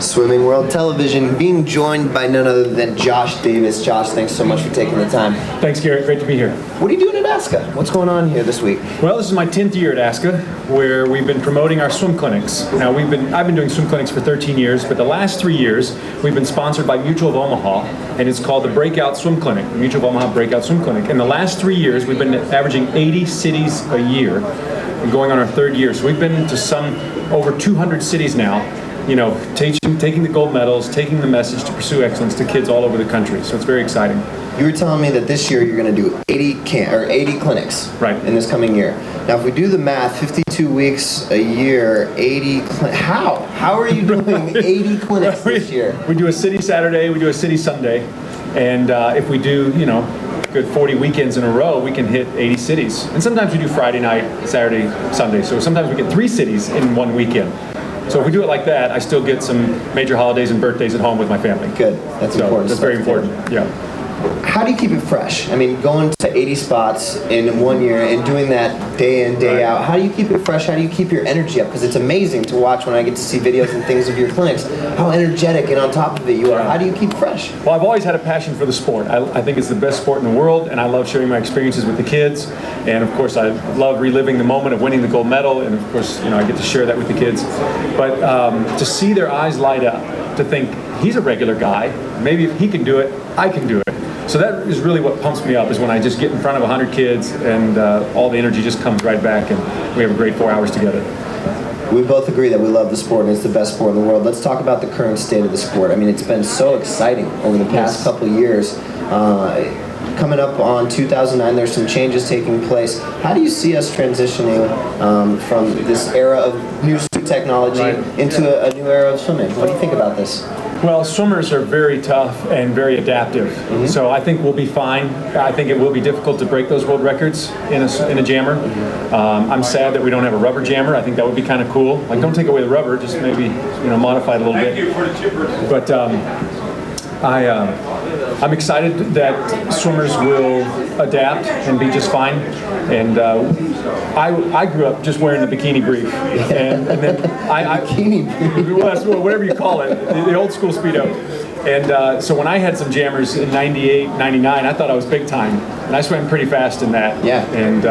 Swimming World Television, being joined by none other than Josh Davis. Josh, thanks so much for taking the time. Thanks, Garrett. Great to be here. What are you doing at ASCA? What's going on here this week? Well, this is my 10th year at ASCA, where we've been promoting our swim clinics. Now, I've been doing swim clinics for 13 years, but the last 3 years, we've been sponsored by Mutual of Omaha, and it's called the Breakout Swim Clinic, the Mutual of Omaha Breakout Swim Clinic. In the last 3 years, we've been averaging 80 cities a year, and going on our third year. So we've been to some over 200 cities now, you know, taking the gold medals, taking the message to pursue excellence to kids all over the country. So it's very exciting. You were telling me that this year you're going to do 80 clinics in this coming year. Now, if we do the math, 52 weeks a year, 80 clinics. How are you doing 80 clinics this year? We do a city Saturday, we do a city Sunday, and if we do, you know, good 40 weekends in a row, we can hit 80 cities. And sometimes we do Friday night, Saturday, Sunday. So sometimes we get 3 cities in one weekend. So if we do it like that, I still get some major holidays and birthdays at home with my family. Good. That's important. That's very important. Yeah. How do you keep it fresh? I mean, going to 80 spots in 1 year and doing that day in, day out, how do you keep it fresh? How do you keep your energy up? Because it's amazing to watch when I get to see videos and things of your clinics, how energetic and on top of it you are. How do you keep fresh? Well, I've always had a passion for the sport. I think it's the best sport in the world, and I love sharing my experiences with the kids. And of course, I love reliving the moment of winning the gold medal, and of course, you know, I get to share that with the kids. But to see their eyes light up, to think, he's a regular guy, maybe if he can do it, I can do it. So that is really what pumps me up, is when I just get in front of 100 kids and all the energy just comes right back, and we have a great 4 hours together. We both agree that we love the sport and it's the best sport in the world. Let's talk about the current state of the sport. I mean, it's been so exciting over the past couple of years. Coming up on 2009, there's some changes taking place. How do you see us transitioning from this era of new technology into a new era of swimming? What do you think about this? Well, swimmers are very tough and very adaptive, so I think we'll be fine. I think it will be difficult to break those world records in a jammer. I'm sad that we don't have a rubber jammer. I think that would be kind of cool. Like, don't take away the rubber, just maybe, you know, modify it a little bit. But I'm excited that swimmers will adapt and be just fine. And I grew up just wearing the bikini brief, and then bikini brief. Well, whatever you call it, the old school Speedo. And so when I had some jammers in '98, '99, I thought I was big time, and I swam pretty fast in that. Yeah. And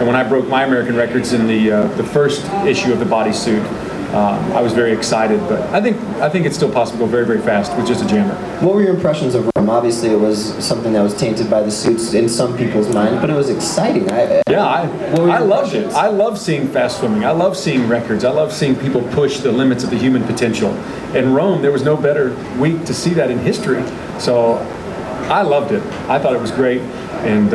when I broke my American records in the first issue of the bodysuit, I was very excited, but I think it's still possible to go very, very fast with just a jammer. What were your impressions of Rome? Obviously, it was something that was tainted by the suits in some people's mind, but it was exciting. I loved it. I love seeing fast swimming. I love seeing records. I love seeing people push the limits of the human potential. In Rome, there was no better week to see that in history. So I loved it. I thought it was great, and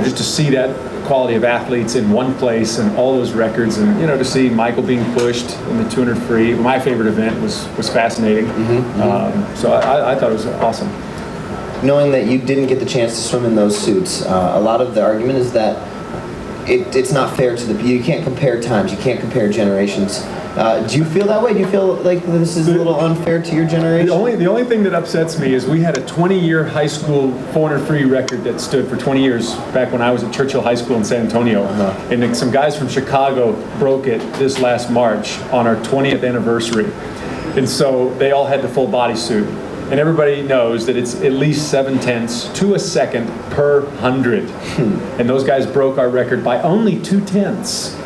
just to see that quality of athletes in one place and all those records, and to see Michael being pushed in the 200 free, my favorite event, was fascinating. So I thought it was awesome. Knowing that you didn't get the chance to swim in those suits, a lot of the argument is that it's not fair to you can't compare times, you can't compare generations. Do you feel that way? Do you feel like this is a little unfair to your generation? The only thing that upsets me is we had a 20-year high school 400 free record that stood for 20 years back when I was at Churchill High School in San Antonio. And then some guys from Chicago broke it this last March on our 20th anniversary. And so they all had the full bodysuit. And everybody knows that it's at least 0.7 to a second per 100. And those guys broke our record by only 0.2.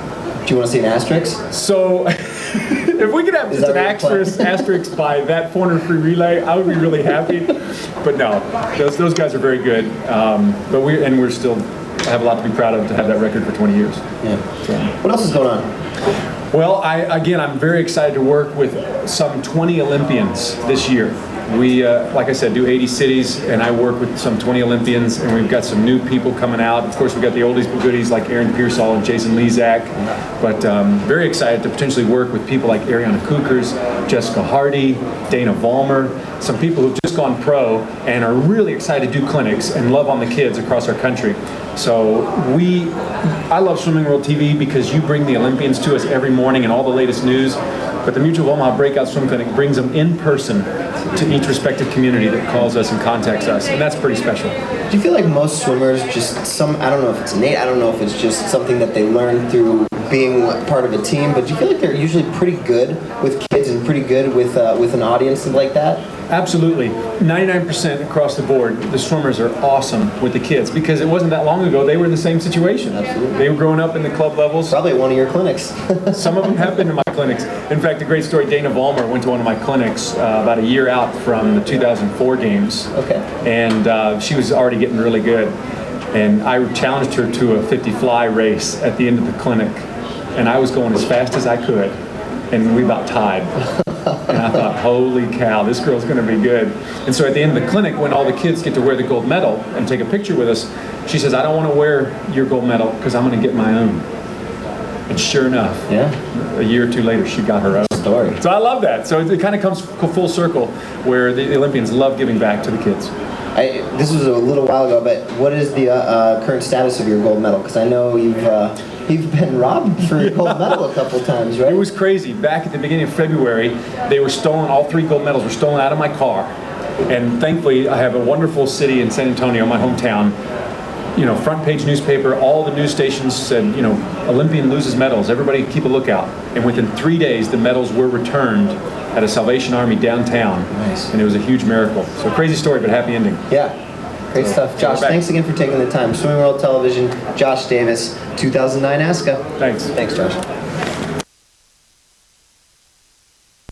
Do you want to see an asterisk? So, if we could have just an asterisk by that 400 free relay, I would be really happy. But no, those guys are very good. But we're still have a lot to be proud of to have that record for 20 years. Yeah. So, what else is going on? Well, I'm very excited to work with some 20 Olympians this year. We, like I said, do 80 cities, and I work with some 20 Olympians, and we've got some new people coming out. Of course, we've got the oldies but goodies like Aaron Pearsall and Jason Lezak, but very excited to potentially work with people like Ariana Kukers, Jessica Hardy, Dana Vollmer, some people who've just gone pro and are really excited to do clinics and love on the kids across our country. So I love Swimming World TV because you bring the Olympians to us every morning and all the latest news, but the Mutual of Omaha Breakout Swim Clinic brings them in person to each respective community that calls us and contacts us, and that's pretty special. Do you feel like most swimmers I don't know if it's innate, I don't know if it's just something that they learn through being part of a team, but do you feel like they're usually pretty good with kids and pretty good with an audience like that? Absolutely. 99% across the board, the swimmers are awesome with the kids because it wasn't that long ago they were in the same situation. Absolutely. They were growing up in the club levels. Probably at one of your clinics. Some of them have been to my clinics. In fact, a great story, Dana Vollmer went to one of my clinics about a year out from the 2004 games. Okay. And she was already getting really good. And I challenged her to a 50 fly race at the end of the clinic. And I was going as fast as I could. And we about tied. And I thought, holy cow, this girl's going to be good. And so at the end of the clinic, when all the kids get to wear the gold medal and take a picture with us, she says, I don't want to wear your gold medal because I'm going to get my own. And sure enough, a year or two later, she got her own. Story. So I love that. So it kind of comes full circle where the Olympians love giving back to the kids. This was a little while ago, but what is the current status of your gold medal? Because I know you've been robbed for your gold medal a couple times, right? It was crazy. Back at the beginning of February, they were stolen. All 3 gold medals were stolen out of my car. And thankfully, I have a wonderful city in San Antonio, my hometown. You know, front page newspaper, all the news stations said, you know, Olympian loses medals. Everybody keep a lookout. And within 3 days, the medals were returned at a Salvation Army downtown. Nice. And it was a huge miracle. So crazy story, but happy ending. Yeah. Great stuff. Josh, thanks again for taking the time. Swimming World Television, Josh Davis, 2009 ASCA. Thanks. Thanks, Josh.